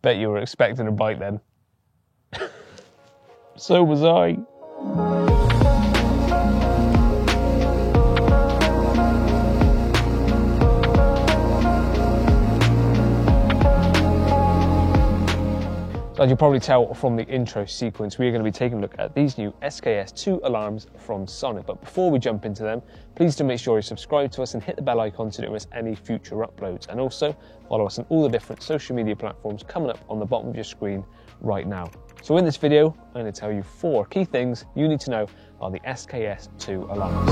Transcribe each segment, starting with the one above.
Bet you were expecting a bite then. So was I. As you'll probably tell from the intro sequence, we are going to be taking a look at these new SKS2 alarms from Sonic. But before we jump into them, please do make sure you subscribe to us and hit the bell icon so you don't miss any future uploads. And also follow us on all the different social media platforms coming up on the bottom of your screen right now. So in this video, I'm going to tell you 4 key things you need to know about the SKS2 alarms.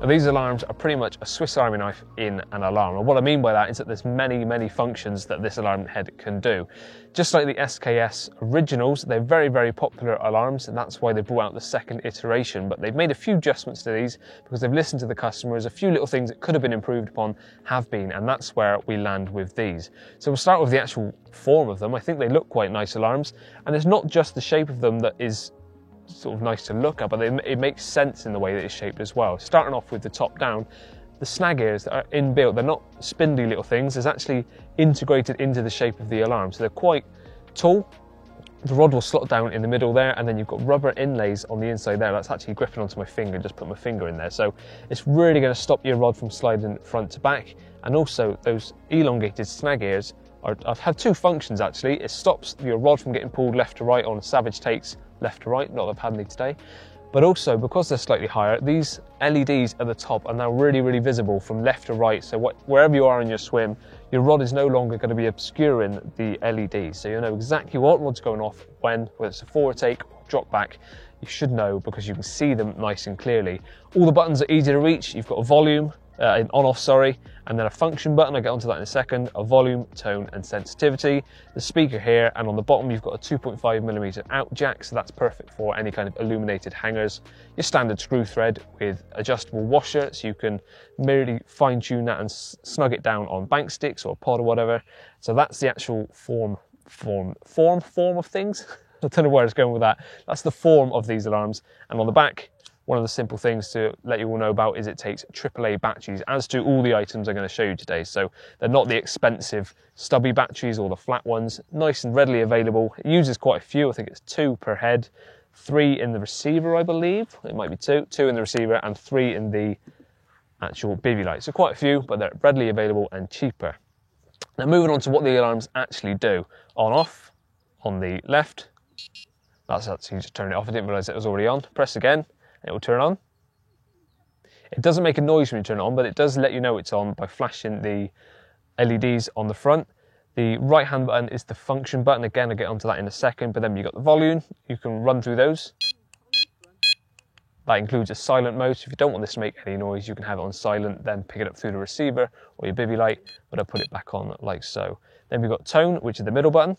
Now, these alarms are pretty much a Swiss Army knife in an alarm. And what I mean by that is that there's many functions that this alarm head can do. Just like the SKS originals, they're very popular alarms, and that's why they brought out the second iteration. But they've made a few adjustments to these because they've listened to the customers. A few little things that could have been improved upon have been, and that's where we land with these. So we'll start with the actual form of them. I think they look quite nice alarms, and it's not just the shape of them that is sort of nice to look at, but it makes sense in the way that it's shaped as well. Starting off with the top down, the snag ears that are inbuilt, they're not spindly little things, it's actually integrated into the shape of the alarm. So they're quite tall. The rod will slot down in the middle there, and then you've got rubber inlays on the inside there. That's actually gripping onto my finger, just put my finger in there. So it's really going to stop your rod from sliding front to back. And also those elongated snag ears have 2 functions actually. It stops your rod from getting pulled left to right on savage takes left to right, not that I've had any today. But also, because they're slightly higher, these LEDs at the top are now really visible from left to right. So wherever you are in your swim, your rod is no longer going to be obscuring the LEDs. So you know exactly what rod's going off when, whether it's a forward take or drop back. You should know because you can see them nice and clearly. All the buttons are easy to reach. You've got a volume, an on-off, sorry, and then a function button. I'll get onto that in a second. A volume, tone, and sensitivity. The speaker here, and on the bottom you've got a 2.5mm out jack, so that's perfect for any kind of illuminated hangers. Your standard screw thread with adjustable washer, so you can merely fine-tune that and snug it down on bank sticks or a pod or whatever. So that's the actual form of things. I don't know where it's going with that. That's the form of these alarms. And on the back, one of the simple things to let you all know about is it takes AAA batteries, as do all the items I'm going to show you today. So they're not the expensive stubby batteries or the flat ones, nice and readily available. It uses quite a few, I think it's 2 per head, 3 in the receiver I believe, it might be 2 in the receiver and 3 in the actual bivy light. So quite a few, but they're readily available and cheaper. Now moving on to what the alarms actually do. On off, on the left, that's actually just turn it off, I didn't realise it was already on. Press again. It will turn on. It doesn't make a noise when you turn it on, but it does let you know it's on by flashing the LEDs on the front. The right hand button is the function button. Again, I'll get onto that in a second, but then you've got the volume. You can run through those. That includes a silent mode, so if you don't want this to make any noise, you can have it on silent, then pick it up through the receiver or your bivy light, but I'll put it back on like so. Then we've got tone, which is the middle button.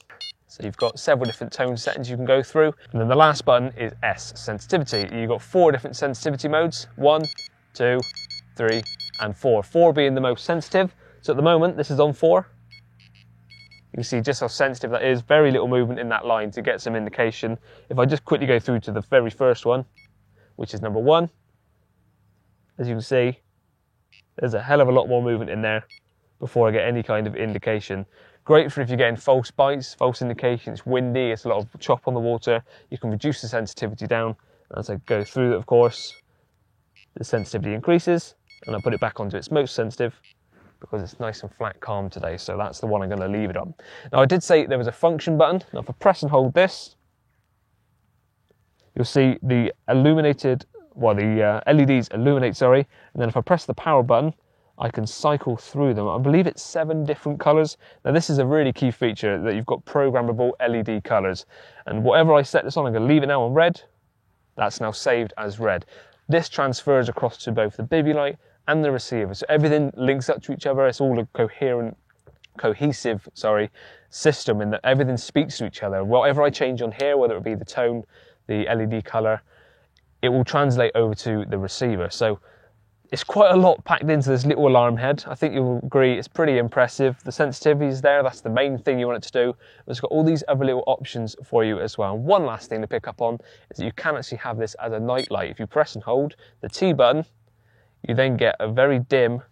So you've got several different tone settings you can go through. And then the last button is S, sensitivity. You've got 4 different sensitivity modes. 1, 2, 3, and 4. 4 being the most sensitive. So at the moment, this is on 4. You can see just how sensitive that is. Very little movement in that line to get some indication. If I just quickly go through to the very first one, which is number 1, as you can see, there's a hell of a lot more movement in there before I get any kind of indication. Great for if you're getting false bites, false indication, it's windy, it's a lot of chop on the water. You can reduce the sensitivity down. As I go through it, of course, the sensitivity increases, and I put it back onto its most sensitive because it's nice and flat calm today, so that's the one I'm going to leave it on. Now I did say there was a function button. Now if I press and hold this, you'll see the illuminated, well the LEDs illuminate, sorry, and then if I press the power button, I can cycle through them. I believe it's 7 different colours. Now this is a really key feature, that you've got programmable LED colours. And whatever I set this on, I'm going to leave it now on red. That's now saved as red. This transfers across to both the bivy light and the receiver. So everything links up to each other. It's all a cohesive system in that everything speaks to each other. Whatever I change on here, whether it be the tone, the LED colour, it will translate over to the receiver. So it's quite a lot packed into this little alarm head. I think you'll agree it's pretty impressive. The sensitivity is there, that's the main thing you want it to do. It's got all these other little options for you as well. And one last thing to pick up on is that you can actually have this as a night light. If you press and hold the T button, you then get a very dim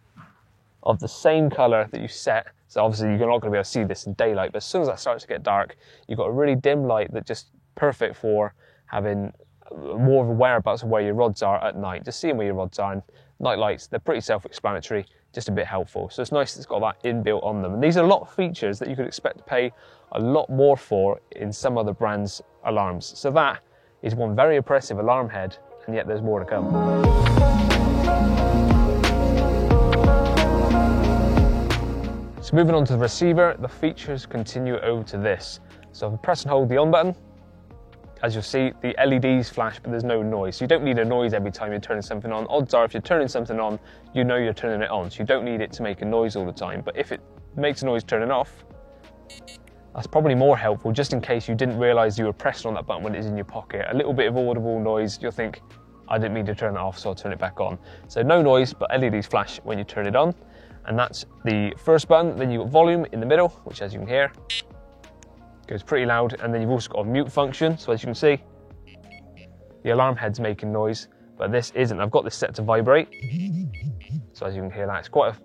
of the same color that you set. So obviously you're not going to be able to see this in daylight, but as soon as that starts to get dark, you've got a really dim light that's just perfect for having more of a whereabouts of where your rods are at night. Just seeing where your rods are. And night lights, they're pretty self-explanatory, just a bit helpful. So it's nice that it's got that inbuilt on them. And these are a lot of features that you could expect to pay a lot more for in some other brands' alarms. So that is one very impressive alarm head, and yet there's more to come. So moving on to the receiver, the features continue over to this. So if I press and hold the on button, as you'll see, the LEDs flash, but there's no noise. So you don't need a noise every time you're turning something on. Odds are if you're turning something on, you know you're turning it on. So you don't need it to make a noise all the time. But if it makes a noise turning off, that's probably more helpful, just in case you didn't realize you were pressing on that button when it's in your pocket. A little bit of audible noise, you'll think, I didn't mean to turn it off, so I'll turn it back on. So no noise, but LEDs flash when you turn it on. And that's the first button. Then you've got volume in the middle, which as you can hear, goes pretty loud. And then you've also got a mute function. So as you can see, the alarm head's making noise, but this isn't. I've got this set to vibrate. So as you can hear that, it's quite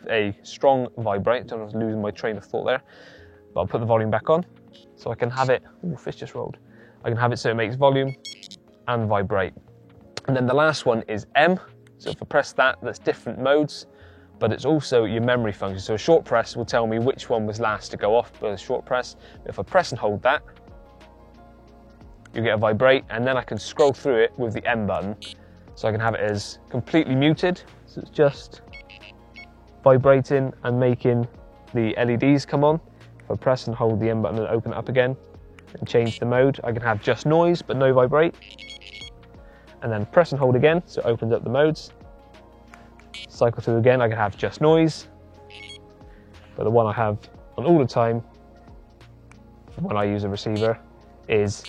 a strong vibrate. I don't know if I was losing my train of thought there. But I'll put the volume back on so I can have it, ooh, fish just rolled. I can have it so it makes volume and vibrate. And then the last one is M. So if I press that, that's different modes, but it's also your memory function. So a short press will tell me which one was last to go off with a short press. If I press and hold that, you get a vibrate, and then I can scroll through it with the M button. So I can have it as completely muted. So it's just vibrating and making the LEDs come on. If I press and hold the M button and open it up again and change the mode, I can have just noise but no vibrate. And then press and hold again, so it opens up the modes. Cycle through again, I can have just noise. But the one I have on all the time when I use a receiver is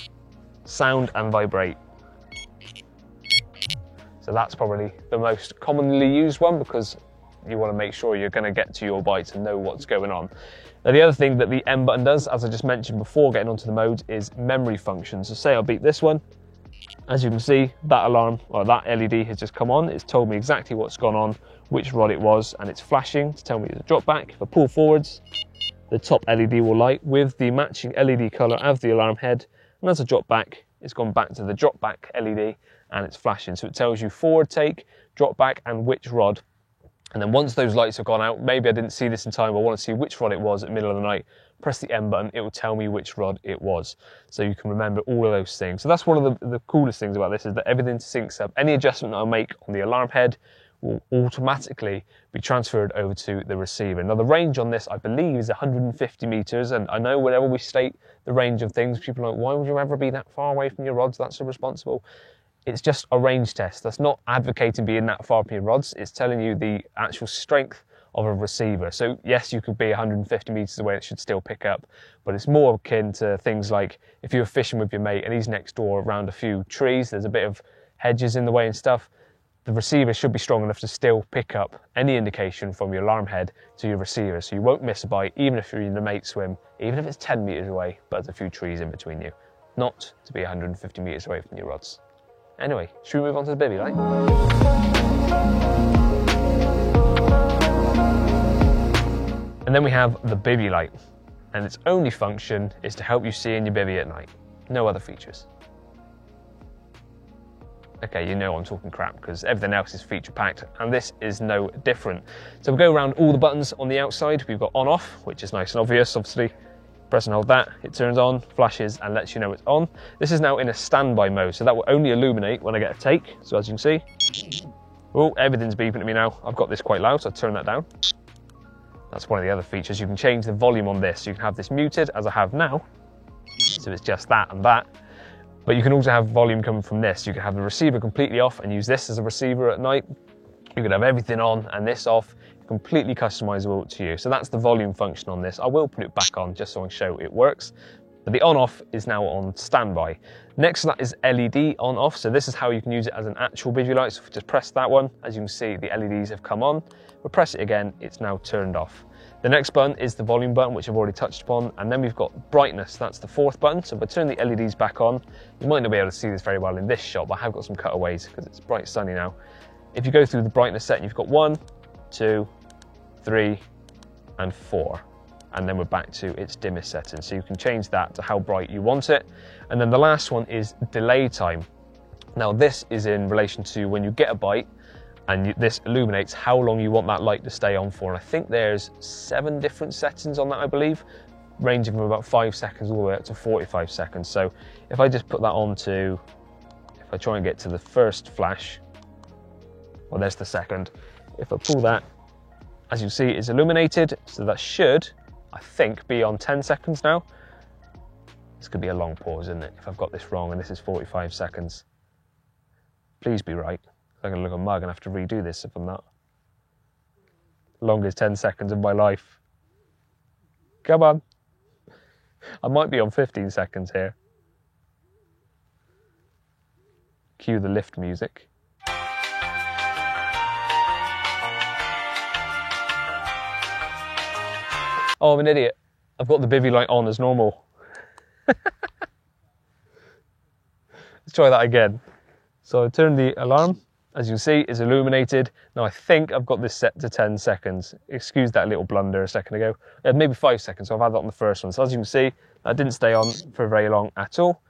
sound and vibrate. So that's probably the most commonly used one, because you want to make sure you're going to get to your bytes and know what's going on. Now the other thing that the M button does, as I just mentioned before getting onto the modes, is memory function. So say I'll beat this one. As you can see, that alarm, or that LED has just come on. It's told me exactly what's gone on, which rod it was, and it's flashing to tell me it's a drop back. If I pull forwards, the top LED will light with the matching LED color of the alarm head. And as I drop back, it's gone back to the drop back LED and it's flashing. So it tells you forward take, drop back, and which rod. And then once those lights have gone out, maybe I didn't see this in time, I want to see which rod it was at the middle of the night, press the M button, it will tell me which rod it was. So you can remember all of those things. So that's one of the coolest things about this, is that everything syncs up. Any adjustment that I make on the alarm head will automatically be transferred over to the receiver. Now the range on this, I believe, is 150 meters. And I know whenever we state the range of things, people are like, why would you ever be that far away from your rods? That's irresponsible. It's just a range test. That's not advocating being that far from your rods. It's telling you the actual strength of a receiver. So yes, you could be 150 meters away, it should still pick up, but it's more akin to things like if you're fishing with your mate and he's next door around a few trees, there's a bit of hedges in the way and stuff, the receiver should be strong enough to still pick up any indication from your alarm head to your receiver. So you won't miss a bite, even if you're in a mate swim, even if it's 10 meters away, but there's a few trees in between you. Not to be 150 meters away from your rods. Anyway, should we move on to the bivy light? And then we have the bivy light, and its only function is to help you see in your bivy at night. No other features. Okay, you know I'm talking crap because everything else is feature packed, and this is no different. So we'll go around all the buttons on the outside. We've got on off, which is nice and obvious, obviously. Press and hold that, it turns on, flashes, and lets you know it's on. This is now in a standby mode, so that will only illuminate when I get a take. So as you can see, oh, everything's beeping at me now. I've got this quite loud, so I'll turn that down. That's one of the other features. You can change the volume on this. You can have this muted, as I have now, so it's just that and that. But you can also have volume coming from this. You can have the receiver completely off and use this as a receiver at night. You could have everything on and this off. Completely customizable to you. So that's the volume function on this. I will put it back on just so I can show it works. But the on-off is now on standby. Next to that is LED on-off. So this is how you can use it as an actual bivy light. So if we just press that one, as you can see, the LEDs have come on. We'll press it again, it's now turned off. The next button is the volume button, which I've already touched upon. And then we've got brightness, that's the fourth button. So if I turn the LEDs back on, you might not be able to see this very well in this shot, but I have got some cutaways because it's bright sunny now. If you go through the brightness setting, you've got 1, 2, 3 and 4. And then we're back to its dimmest setting. So you can change that to how bright you want it. And then the last one is delay time. Now this is in relation to when you get a bite and this illuminates how long you want that light to stay on for. And I think there's 7 different settings on that, I believe, ranging from about 5 seconds all the way up to 45 seconds. So if I just put that on to, if I try and get to the first flash, well, there's the second. If I pull that, as you see, it's illuminated. So that should, I think, be on 10 seconds now. This could be a long pause, isn't it? If I've got this wrong and this is 45 seconds. Please be right. I'm gonna look a mug and have to redo this if I'm not. Longest 10 seconds of my life. Come on. I might be on 15 seconds here. Cue the lift music. Oh, I'm an idiot. I've got the bivy light on as normal. Let's try that again. So I turn the alarm. As you can see, it's illuminated. Now I think I've got this set to 10 seconds. Excuse that little blunder a second ago. Maybe 5 seconds, so I've had that on the first one. So as you can see, that didn't stay on for very long at all.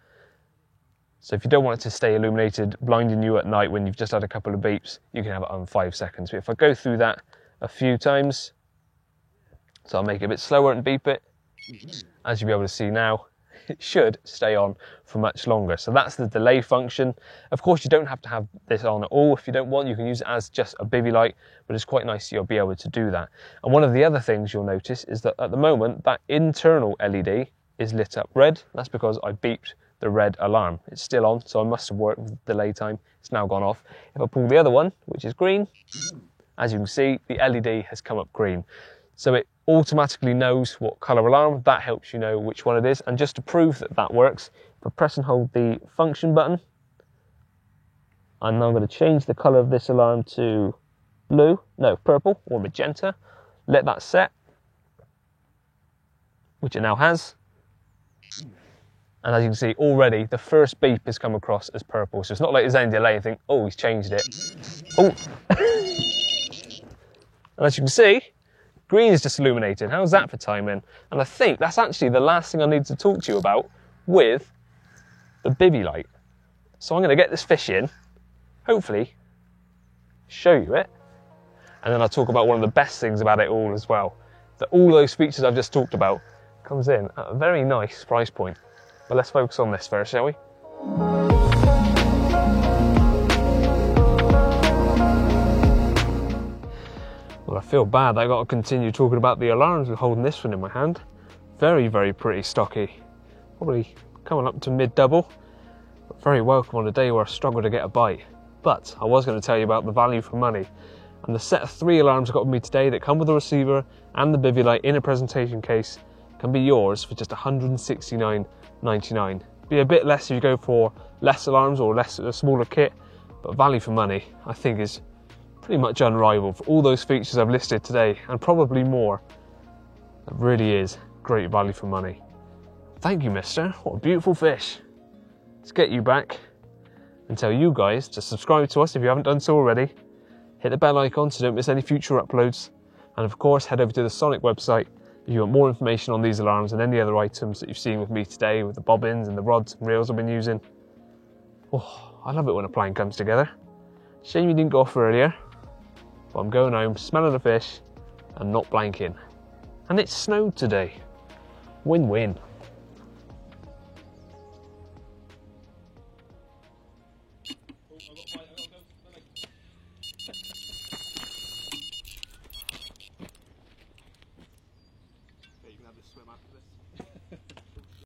So if you don't want it to stay illuminated, blinding you at night when you've just had a couple of beeps, you can have it on 5 seconds. But if I go through that a few times, so I'll make it a bit slower and beep it, as you'll be able to see now, it should stay on for much longer. So that's the delay function. Of course, you don't have to have this on at all. If you don't want, you can use it as just a bivy light, but it's quite nice you'll be able to do that. And one of the other things you'll notice is that at the moment, that internal LED is lit up red. That's because I beeped the red alarm. It's still on, so I must have worked with delay time. It's now gone off. If I pull the other one, which is green, as you can see, the LED has come up green. So it automatically knows what colour alarm. That helps you know which one it is. And just to prove that that works, if I press and hold the function button, I'm now going to change the colour of this alarm to purple or magenta. Let that set, which it now has. And as you can see already, the first beep has come across as purple. So it's not like there's any delay and think, oh, he's changed it. Oh. And as you can see, green is just illuminated. How's that for timing? And I think that's actually the last thing I need to talk to you about with the bivy light. So I'm going to get this fish in, hopefully show you it, and then I'll talk about one of the best things about it all as well. That all those features I've just talked about comes in at a very nice price point. But let's focus on this first, shall we? Well, I feel bad I got to continue talking about the alarms with holding this one in my hand. Very, very pretty stocky. Probably coming up to mid-double. But very welcome on a day where I struggle to get a bite. But I was going to tell you about the value for money. And the set of 3 alarms I got with me today that come with a receiver and the bivy light in a presentation case can be yours for just $169.99. Be a bit less if you go for less alarms or a smaller kit, but value for money I think is pretty much unrivaled for all those features I've listed today and probably more. It really is great value for money. Thank you, mister. What a beautiful fish. Let's get you back and tell you guys to subscribe to us if you haven't done so already. Hit the bell icon so don't miss any future uploads. And of course, head over to the Sonic website if you want more information on these alarms and any other items that you've seen with me today, with the bobbins and the rods and reels I've been using. Oh, I love it when a plan comes together. Shame you didn't go off earlier, but I'm going home smelling a fish and not blanking. And it snowed today. Win-win.